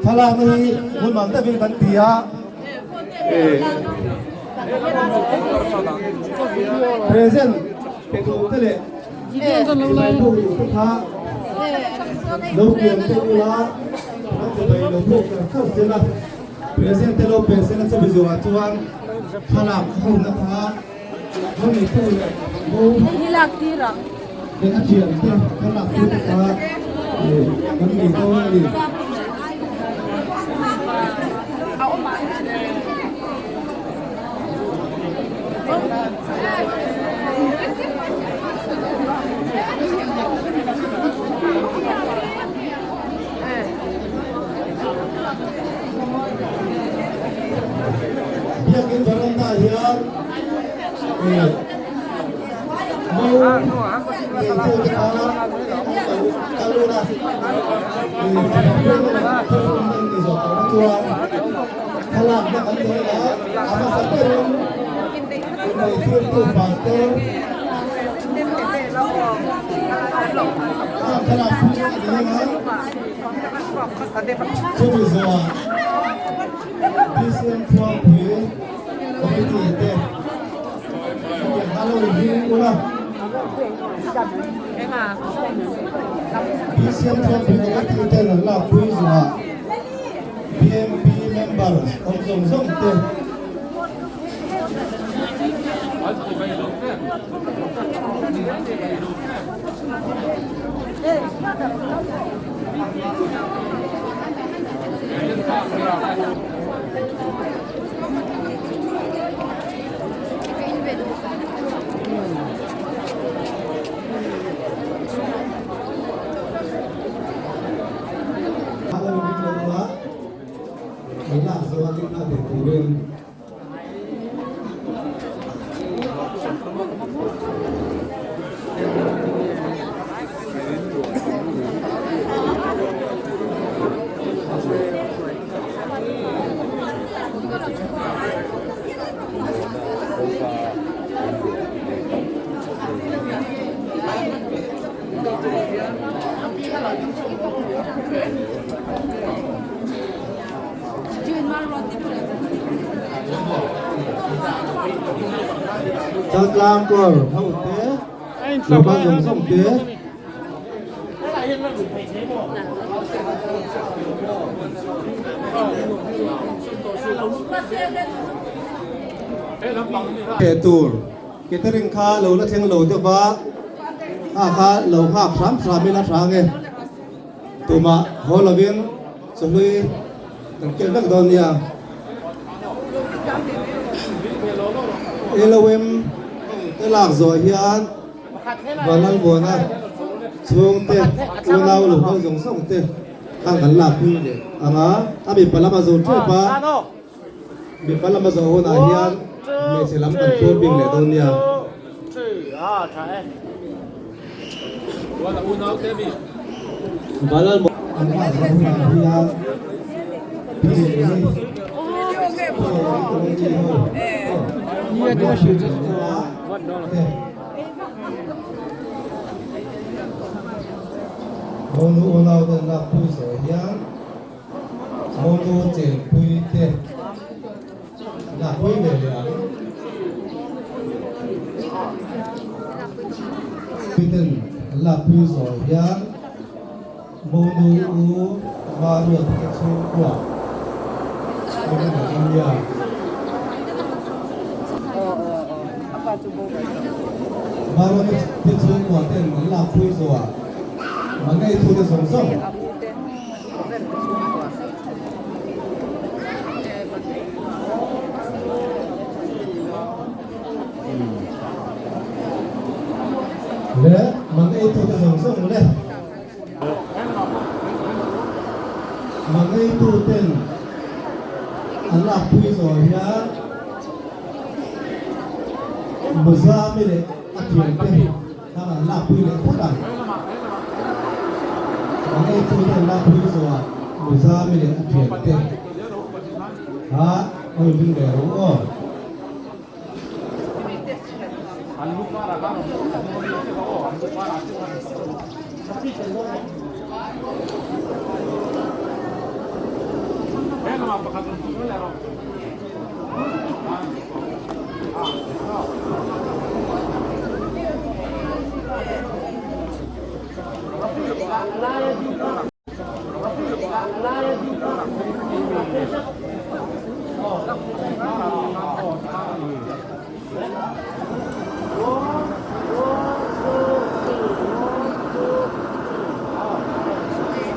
Salami mun manta bil bantia present pedu tele bu tha lo kiam te la te bai lo bu ka te la present te lo present te bizo atuan khalap khu na tha mun ni tu bu hilak tira de ka chiam te khalap khu ta mun ni to ni dia ke baranda hian Kalap na kanila ama sa pero may filter pastor kalap so Christian Family Committee halo ini ulah Christian Family Committee là quý là PMP members ông dùng giống tiền là do chúng ta để cùng lên Chặt làm cờ hậu tế, lục ba dùng sông tế. Kẻ tù, cái thứ riêng khá lâu là thiên lâu tiêu vá, khá lâu khá sám mình là sáng nghe. Tù mà hồ là viên, xong rồi từng kiện các đồn nhà. Elowem cái lạc rồi hiền và năng buồn à xuống tiền uống lao lục không dùng sông tiền càng gắn lạc quy để á bị phải làm mà rồi chơi ba bị phải làm mà rồi hôm nay hiền mình sẽ làm cần thua bình để tôn nhà và lần một anh bạn rồi hôm nay hiền Iya dia sudah buat dong. Monu ulau dan lapu soyan, monu cepui te, lapui belian. Piten lapu soyan, monu u baru kecua, monu India. Baru cái chú của tên là phui rồi mà ngay thu được sống sống lẽ mà ngay thu được sống sống lẽ mà ngay thu tên là phui rồi nhá bây giờ mới để chuyện thế 那么那不能不干。我那昨天那不是说，为啥没人骗的？啊，我听得哦。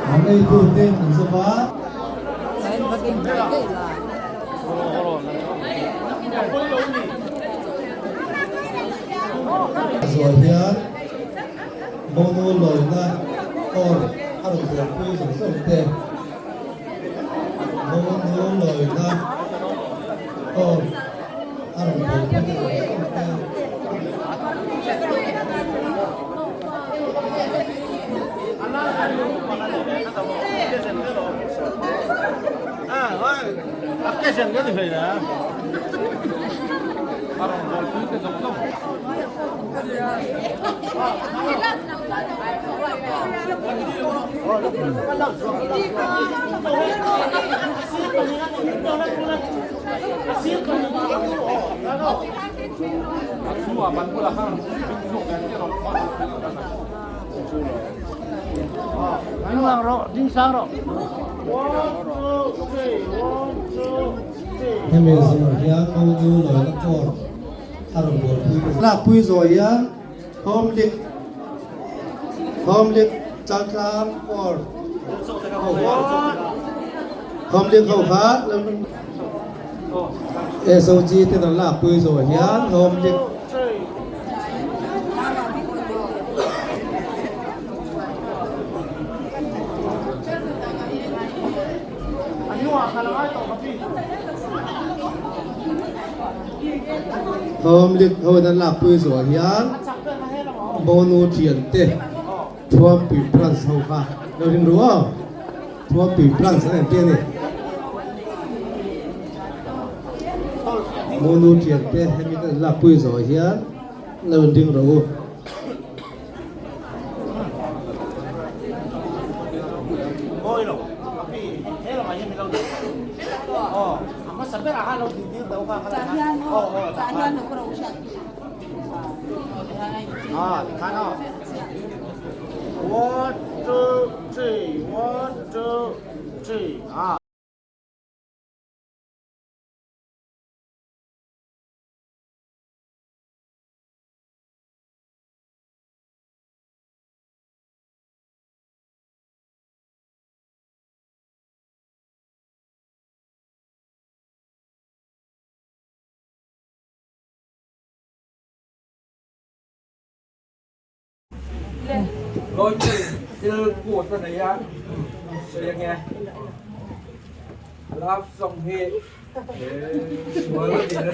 我那昨天你是吧？昨天蒙古老人哦，他们是非常受的。蒙古老人哦，他们是非常受的。Akesen kan itu ya. Orang jual itu sokong. Semua bantu lah kan. Ano lang ro, din sang ro. 他们是呀，蒙古来的多，他们过去那不说呀，他们จักรามก่อน他们เขาขาแล้วSOG ที่ตลาดปุยโซเฮียน他们เขานั้นหลับปุยสวยยันโมโนเทียนเตะทั่วปีพลังเขาค่ะเราถึงรู้ว่าทั่วปีพลังสังเกตเนี่ยโมโนเทียนเตะให้มีกันหลับปุยสวยยันเราถึงรู้Sampai akan lo di dia tahu kan? Tahian aku dah usah. Di kana. 1, 2, 3, 1, 2, 3. Rồi từ của tận này á, rồi nghe, lắp xong hết, xuống gì nữa,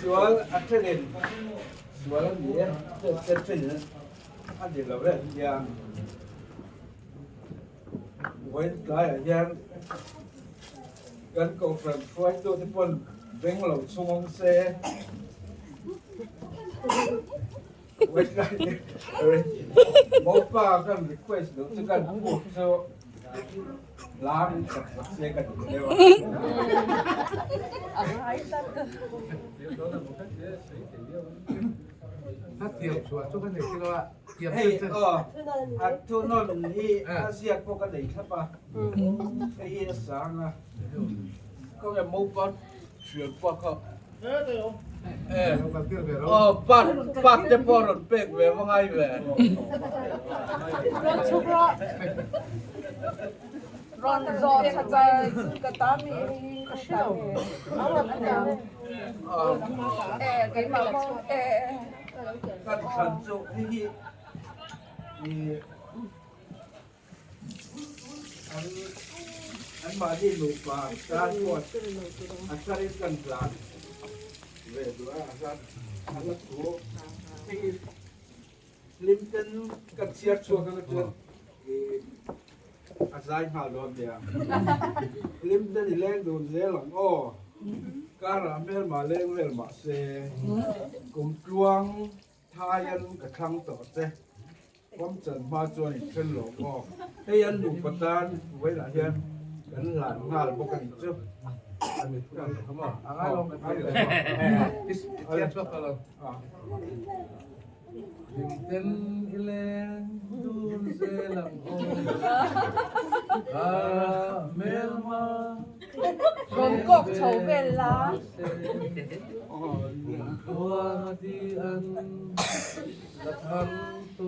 xuống ăn trên nền, xuống làm gì á, trên trên nữa, ăn gì là vậy, nhà, quay lại ở nhà, gần cầu phần phơi tôi thấy phần bánh lẩu xung xe. Wait, mau pa kan request tu kan buat so lam saya kan dewa. Tiap suatu kan itu lah tiap. Hey, atu non ni Asia ko kan dei thapa. Hey, sang kau yang mau kan sure pa kau. Pat de poron pek ve vangai ve. Ron zor sajai katami katami. Awak ada. Cái màu Kan khanso ni an ma di lupa transport asarin kan plan. Về đó là alat ko lim tên cắt xiết xuống cái chuyện giải hà luôn đi à lim tên thì lên đồn dễ lắm ô cả làm bên mà lên mà xe cùng chuông thay ăn cái khăn tổ thếผมจะมาจวนขึ้นหลงก็ให้ยันดูประธานไว้หลายยันกันหลานงานปกติจุ๊บอันนี้กันเขาบอก Ang along na tayo. Tiyan ko ka lang. Limten ilen dun selang melma Bangkok chầu về lá. Kuwadian Lathan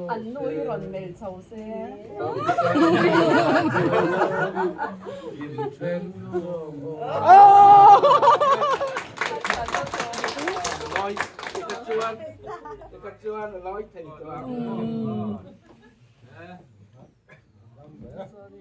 Ăn nuôi rồi mèo chầu xe. nói cái chuan là nói thì cho Sorry.